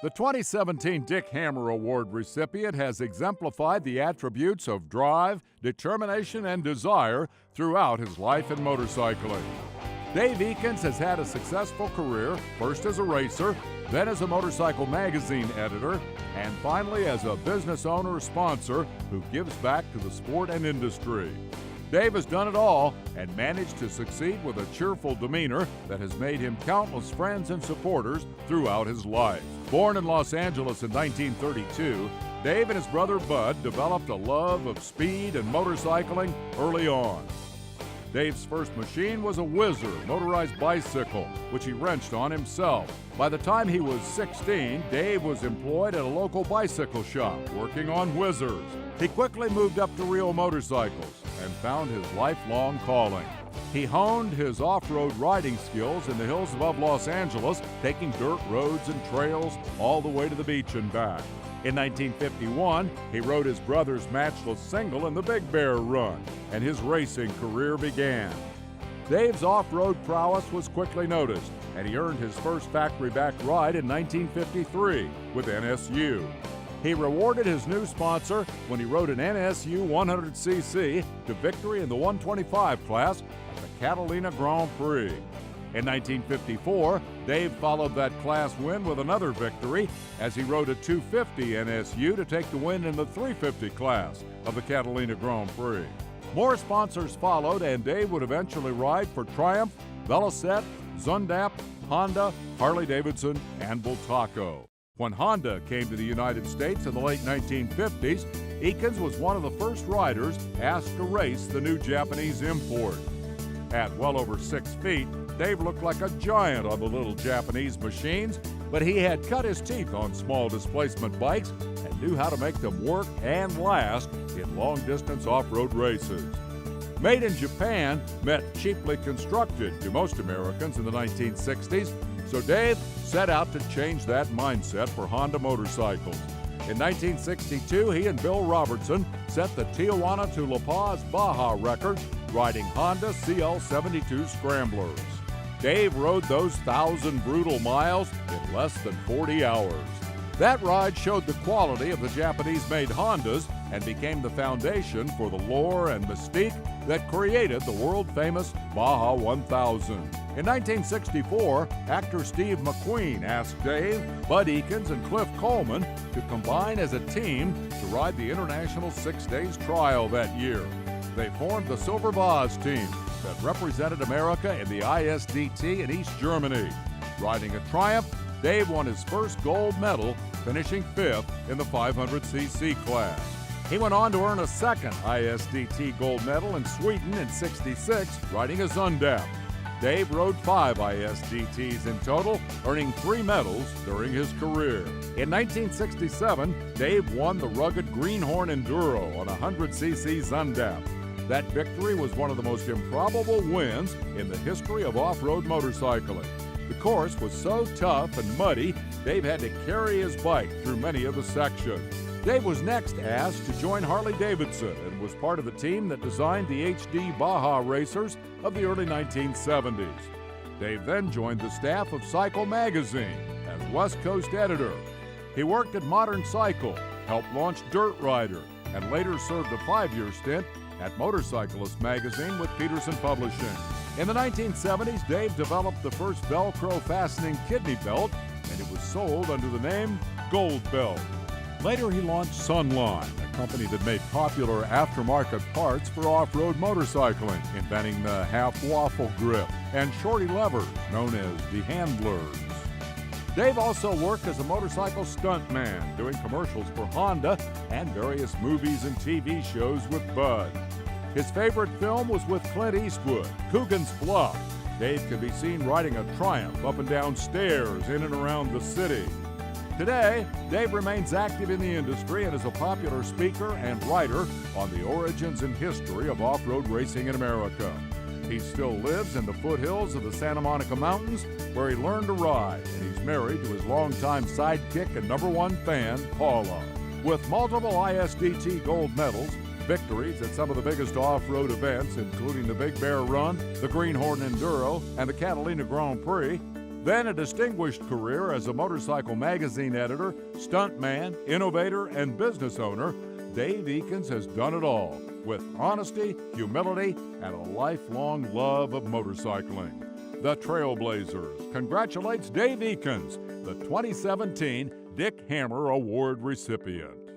The 2017 Dick Hammer Award recipient has exemplified the attributes of drive, determination, and desire throughout his life in motorcycling. Dave Ekins has had a successful career, first as a racer, then as a motorcycle magazine editor, and finally as a business owner-sponsor who gives back to the sport and industry. Dave has done it all and managed to succeed with a cheerful demeanor that has made him countless friends and supporters throughout his life. Born in Los Angeles in 1932, Dave and his brother Bud developed a love of speed and motorcycling early on. Dave's first machine was a Whizzer motorized bicycle, which he wrenched on himself. By the time he was 16, Dave was employed at a local bicycle shop, working on Whizzers. He quickly moved up to real motorcycles and found his lifelong calling. He honed his off-road riding skills in the hills above Los Angeles, taking dirt roads and trails all the way to the beach and back. In 1951, he rode his brother's matchless single in the Big Bear Run, and his racing career began. Dave's off-road prowess was quickly noticed, and he earned his first factory-back ride in 1953 with NSU. He rewarded his new sponsor when he rode an NSU 100cc to victory in the 125 class at the Catalina Grand Prix. In 1954, Dave followed that class win with another victory as he rode a 250 NSU to take the win in the 350 class of the Catalina Grand Prix. More sponsors followed, and Dave would eventually ride for Triumph, Velocette, Zundap, Honda, Harley-Davidson, and Bultaco. When Honda came to the United States in the late 1950s, Ekins was one of the first riders asked to race the new Japanese import. At well over 6 feet, Dave looked like a giant on the little Japanese machines, but he had cut his teeth on small displacement bikes and knew how to make them work and last in long-distance off-road races. Made in Japan meant cheaply constructed to most Americans in the 1960s, so Dave set out to change that mindset for Honda motorcycles. In 1962, he and Bill Robertson set the Tijuana to La Paz Baja record, riding Honda CL72 Scramblers. Dave rode those 1,000 brutal miles in less than 40 hours. That ride showed the quality of the Japanese-made Hondas and became the foundation for the lore and mystique that created the world-famous Baja 1000. In 1964, actor Steve McQueen asked Dave, Bud Ekins, and Cliff Coleman to combine as a team to ride the International 6 Days Trial that year. They formed the Silver Vase team that represented America in the ISDT in East Germany. Riding a Triumph, Dave won his first gold medal, finishing 5th in the 500cc class. He went on to earn a second ISDT Gold Medal in Sweden in '66, riding a Zundap. Dave rode 5 ISDTs in total, earning 3 medals during his career. In 1967, Dave won the rugged Greenhorn Enduro on a 100cc Zundap. That victory was one of the most improbable wins in the history of off-road motorcycling. The course was so tough and muddy, Dave had to carry his bike through many of the sections. Dave was next asked to join Harley-Davidson and was part of the team that designed the HD Baja racers of the early 1970s. Dave then joined the staff of Cycle magazine as West Coast editor. He worked at Modern Cycle, helped launch Dirt Rider, and later served a 5-year stint at Motorcyclist magazine with Peterson Publishing. In the 1970s, Dave developed the first Velcro fastening kidney belt, and it was sold under the name Gold Belt. Later, he launched Sunline, a company that made popular aftermarket parts for off-road motorcycling, inventing the half-waffle grip and shorty levers known as the handlers. Dave also worked as a motorcycle stuntman, doing commercials for Honda and various movies and TV shows with Bud. His favorite film was with Clint Eastwood, Coogan's Bluff. Dave can be seen riding a Triumph up and down stairs in and around the city. Today, Dave remains active in the industry and is a popular speaker and writer on the origins and history of off-road racing in America. He still lives in the foothills of the Santa Monica Mountains, where he learned to ride, and he's married to his longtime sidekick and #1 fan, Paula. With multiple ISDT Gold Medals, victories at some of the biggest off-road events, including the Big Bear Run, the Greenhorn Enduro, and the Catalina Grand Prix, Then a distinguished career as a motorcycle magazine editor, stuntman, innovator, and business owner, Dave Ekins has done it all with honesty, humility, and a lifelong love of motorcycling. The Trailblazers congratulates Dave Ekins, the 2017 Dick Hammer Award recipient.